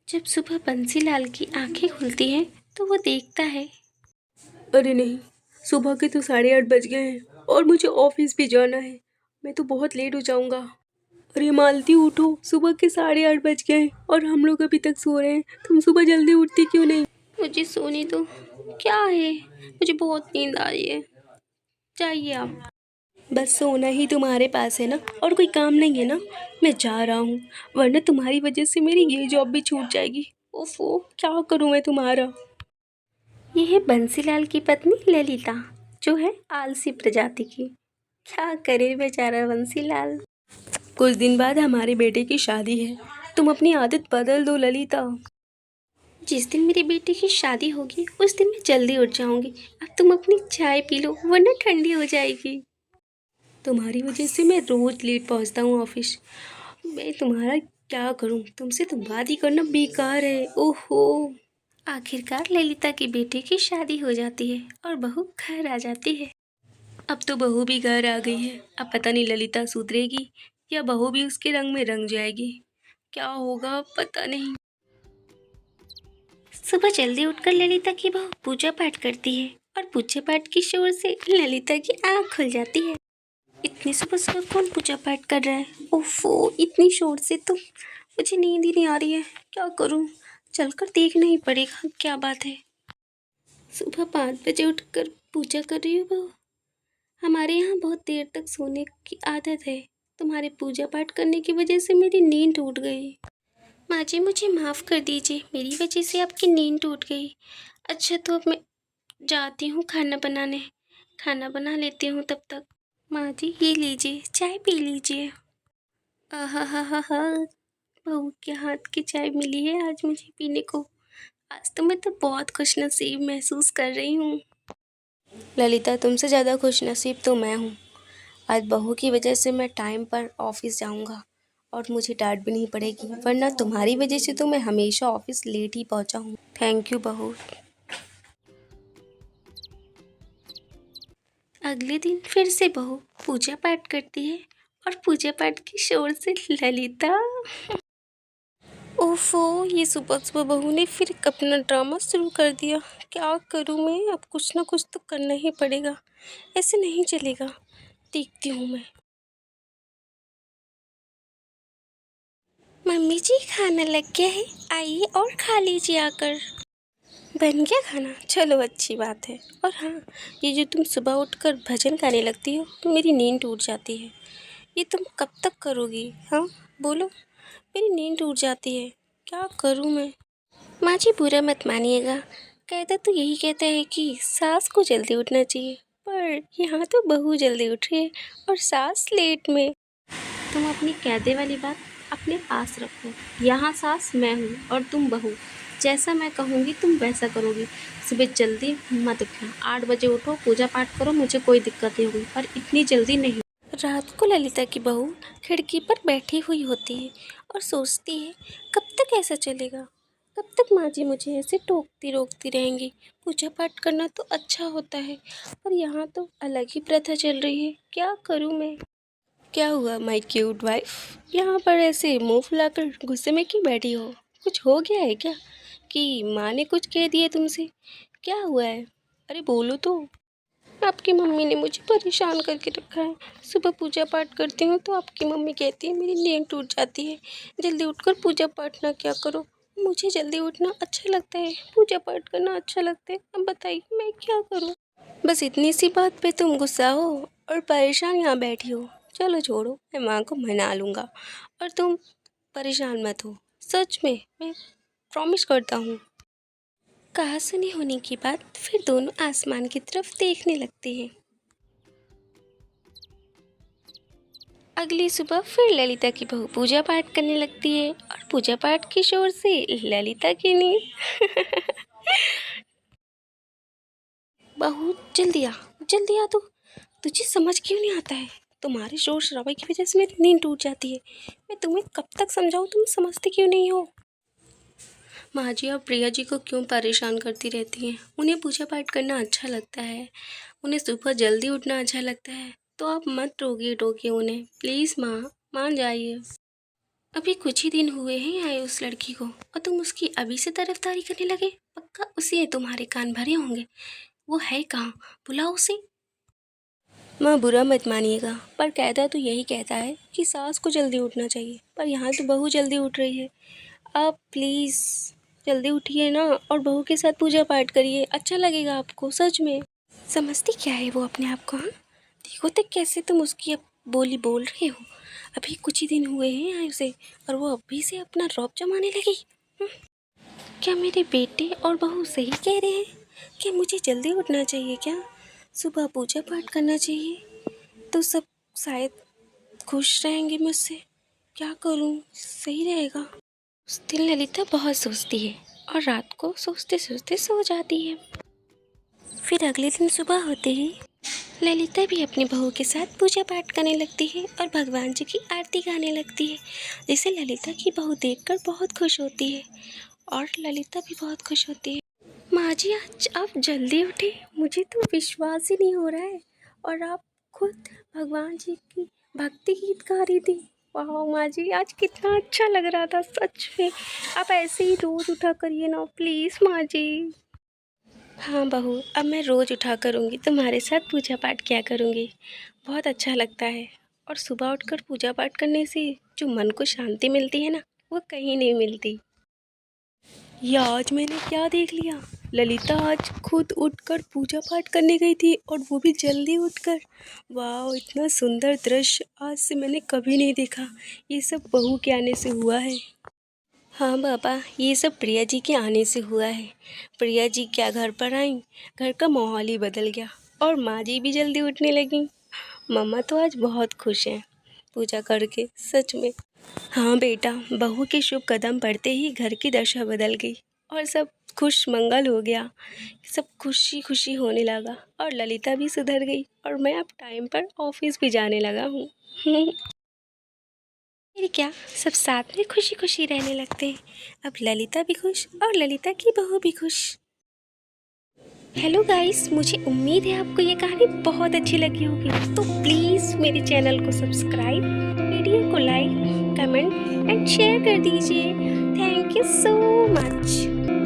जब सुबह बंसीलाल की आंखें खुलती हैं तो वो देखता है। अरे नहीं, सुबह के तो 8:30 बज गए हैं और मुझे ऑफिस भी जाना है। मैं तो बहुत लेट हो जाऊंगा। अरे मालती उठो, सुबह के 8:30 बज गए हैं और हम लोग अभी तक सो रहे हैं। तुम सुबह जल्दी उठती क्यों नहीं? मुझे सोने दो। क्या है, मुझे बहुत नींद आ रही है। जाइए आप। बस सोना ही तुम्हारे पास है ना, और कोई काम नहीं है ना? मैं जा रहा हूँ, वरना तुम्हारी वजह से मेरी ये जॉब भी छूट जाएगी। ओफो, क्या करूँ मैं तुम्हारा। ये है बंसीलाल की पत्नी ललिता, जो है आलसी प्रजाति की। क्या करे बेचारा बंसीलाल। कुछ दिन बाद हमारे बेटे की शादी है। तुम अपनी आदत बदल दो ललिता। जिस दिन मेरे बेटे की शादी होगी उस दिन मैं जल्दी उठ जाऊंगी। अब तुम अपनी चाय पी लो वरना ठंडी हो जाएगी। तुम्हारी वजह से मैं रोज लेट पहुंचता हूँ ऑफिस। मैं तुम्हारा क्या करूँ, तुमसे तो बात ही करना बेकार है। ओहो। आखिरकार ललिता के बेटे की शादी हो जाती है और बहू घर आ जाती है। अब तो बहू भी घर आ गई है। अब पता नहीं ललिता सुधरेगी या बहू भी उसके रंग में रंग जाएगी। क्या होगा पता नहीं। सुबह जल्दी उठकर ललिता की बहू पूजा पाठ करती है और पूजा पाठ की शोर से ललिता की आँख खुल जाती है। इतनी सुबह सुबह कौन पूजा पाठ कर रहा है? ओफो, इतनी शोर से तो मुझे नींद ही नहीं आ रही है। क्या करूं? चलकर देखना ही पड़ेगा क्या बात है। सुबह 5 बजे उठकर पूजा कर रही हूँ बहू। हमारे यहाँ बहुत देर तक सोने की आदत है। तुम्हारे पूजा पाठ करने की वजह से मेरी नींद टूट गई। माँ जी, मुझे माफ़ कर दीजिए, मेरी वजह से आपकी नींद टूट गई। अच्छा, तो अब मैं जाती हूँ खाना बनाने। खाना बना लेती हूँ तब तक। माँ जी, ये लीजिए, चाय पी लीजिए। आहा हा हा हा, बहू के हाथ की चाय मिली है आज मुझे पीने को। आज तो मैं तो बहुत खुशनसीब महसूस कर रही हूँ। ललिता, तुमसे ज़्यादा खुश नसीब तो मैं हूँ। आज बहू की वजह से मैं टाइम पर ऑफिस जाऊँगा और मुझे डांट भी नहीं पड़ेगी, वरना तुम्हारी वजह से तो मैं हमेशा ऑफिस लेट ही पहुँचा हूँ। थैंक यू बहू। अगले दिन फिर से बहू पूजा पाठ करती है और पूजा पाठ की शोर से ललिता। ओफो, ये सुबह सुबह बहू ने फिर अपना ड्रामा शुरू कर दिया। क्या करूँ मैं? अब कुछ ना कुछ तो करना ही पड़ेगा, ऐसे नहीं चलेगा। देखती हूँ मैं। मम्मी जी, खाना लग गया है, आइए और खा लीजिए आकर। बन गया खाना? चलो अच्छी बात है। और हाँ, ये जो तुम सुबह उठकर भजन गाने लगती हो तो मेरी नींद टूट जाती है। ये तुम कब तक करोगी? हाँ बोलो, मेरी नींद टूट जाती है। क्या करूँ मैं? माँ जी, बुरा मत मानिएगा। कहता तो यही कहता है कि सास को जल्दी उठना चाहिए, पर यहाँ तो बहू जल्दी उठ रही है और सास लेट में। तुम अपनी कहते वाली बात अपने पास रखो। यहाँ सास मैं हूँ और तुम बहू। जैसा मैं कहूँगी तुम वैसा करोगी। सुबह जल्दी मत उठना, 8 बजे उठो, पूजा पाठ करो, मुझे कोई दिक्कत नहीं होगी, पर इतनी जल्दी नहीं। रात को ललिता की बहू खिड़की पर बैठी हुई होती है और सोचती है, कब तक ऐसा चलेगा? कब तक माँ जी मुझे ऐसे टोकती रोकती रहेंगी? पूजा पाठ करना तो अच्छा होता है, पर यहाँ तो अलग ही प्रथा चल रही है। क्या करूँ मैं? क्या हुआ माय क्यूट वाइफ? यहाँ पर ऐसे मुंह फुलाकर गुस्से में क्यों बैठी हो? कुछ हो गया है क्या कि माँ ने कुछ कह दिया तुमसे? क्या हुआ है? अरे बोलो तो। आपकी मम्मी ने मुझे परेशान करके रखा है। सुबह पूजा पाठ करती हूँ तो आपकी मम्मी कहती है मेरी नींद टूट जाती है, जल्दी उठकर पूजा पाठ ना क्या करो। मुझे जल्दी उठना अच्छा लगता है, पूजा पाठ करना अच्छा लगता है। अब बताइए मैं क्या करूँ? बस इतनी सी बात पे तुम गुस्सा हो और परेशान यहाँ बैठी हो। चलो छोड़ो, मैं माँ को मना लूँगा और तुम परेशान मत हो। सच में, मैं प्रॉमिस करता हूँ। कहा सुनी होने के बाद फिर दोनों आसमान की तरफ देखने लगते हैं। अगली सुबह फिर ललिता की बहू पूजा पाठ करने लगती है और पूजा पाठ की शोर से ललिता की नींद। बहू जल्दी आ तू। तुझे समझ क्यों नहीं आता है? तुम्हारे शोर शराबे की वजह से मेरी नींद टूट जाती है। मैं तुम्हें कब तक समझाऊं, तुम समझते क्यों नहीं हो? माँ जी, आप प्रिया जी को क्यों परेशान करती रहती हैं? उन्हें पूजा पाठ करना अच्छा लगता है, उन्हें सुबह जल्दी उठना अच्छा लगता है, तो आप मत टोकिए उन्हें। प्लीज़ माँ, मान जाइए। अभी कुछ ही दिन हुए हैं आए उस लड़की को और तुम उसकी अभी से तरफदारी करने लगे। पक्का उसी ने तुम्हारे कान भरे होंगे। वो है कहाँ, बुलाओ उसे। माँ बुरा मत मानिएगा, पर कहता तो यही कहता है कि सास को जल्दी उठना चाहिए, पर यहाँ तो बहू जल्दी उठ रही है। आप प्लीज़ जल्दी उठिए ना और बहू के साथ पूजा पाठ करिए, अच्छा लगेगा आपको सच में। समझती क्या है वो अपने आप को, हाँ? देखो तो कैसे तुम उसकी अब बोली बोल रहे हो। अभी कुछ ही दिन हुए हैं आए उसे और वो अभी से अपना रौब जमाने लगी। क्या मेरे बेटे और बहू सही कह रहे हैं कि मुझे जल्दी उठना चाहिए? क्या सुबह पूजा पाठ करना चाहिए तो सब शायद खुश रहेंगे मुझसे। क्या करूं, सही रहेगा। उस दिन ललिता बहुत सोचती है और रात को सोचते सोचते सो जाती है। फिर अगले दिन सुबह होते ही ललिता भी अपनी बहू के साथ पूजा पाठ करने लगती है और भगवान जी की आरती गाने लगती है, जिसे ललिता की बहू देखकर बहुत खुश होती है और ललिता भी बहुत खुश होती है। माँ जी आज आप जल्दी उठे, मुझे तो विश्वास ही नहीं हो रहा है। और आप खुद भगवान जी की भक्ति गीत गा रही थी। वाह माँ जी, आज कितना अच्छा लग रहा था सच में। आप ऐसे ही रोज़ उठा करिए ना प्लीज़ माँ जी। हाँ बहू, अब मैं रोज़ उठा करूँगी, तुम्हारे साथ पूजा पाठ किया करूँगी। बहुत अच्छा लगता है और सुबह उठकर पूजा पाठ करने से जो मन को शांति मिलती है ना, वो कहीं नहीं मिलती। या आज मैंने क्या देख लिया, ललिता आज खुद उठकर पूजा पाठ करने गई थी और वो भी जल्दी उठकर। वाह, इतना सुंदर दृश्य आज से मैंने कभी नहीं देखा। ये सब बहू के आने से हुआ है। हाँ बाबा, ये सब प्रिया जी के आने से हुआ है। प्रिया जी क्या घर पर आई, घर का माहौल ही बदल गया और माँ जी भी जल्दी उठने लगी। मम्मा तो आज बहुत खुश हैं पूजा करके, सच में। हाँ बेटा, बहू के शुभ कदम पड़ते ही घर की दशा बदल गई और सब खुश मंगल हो गया। सब खुशी खुशी होने लगा और ललिता भी सुधर गई और मैं अब टाइम पर ऑफिस भी जाने लगा हूँ। फिर क्या, सब साथ में खुशी खुशी रहने लगते हैं। अब ललिता भी खुश और ललिता की बहू भी खुश। हेलो गाइस, मुझे उम्मीद है आपको ये कहानी बहुत अच्छी लगी होगी। तो प्लीज़ मेरे चैनल को सब्सक्राइब, वीडियो को लाइक, कमेंट एंड शेयर कर दीजिए। Thank you so much.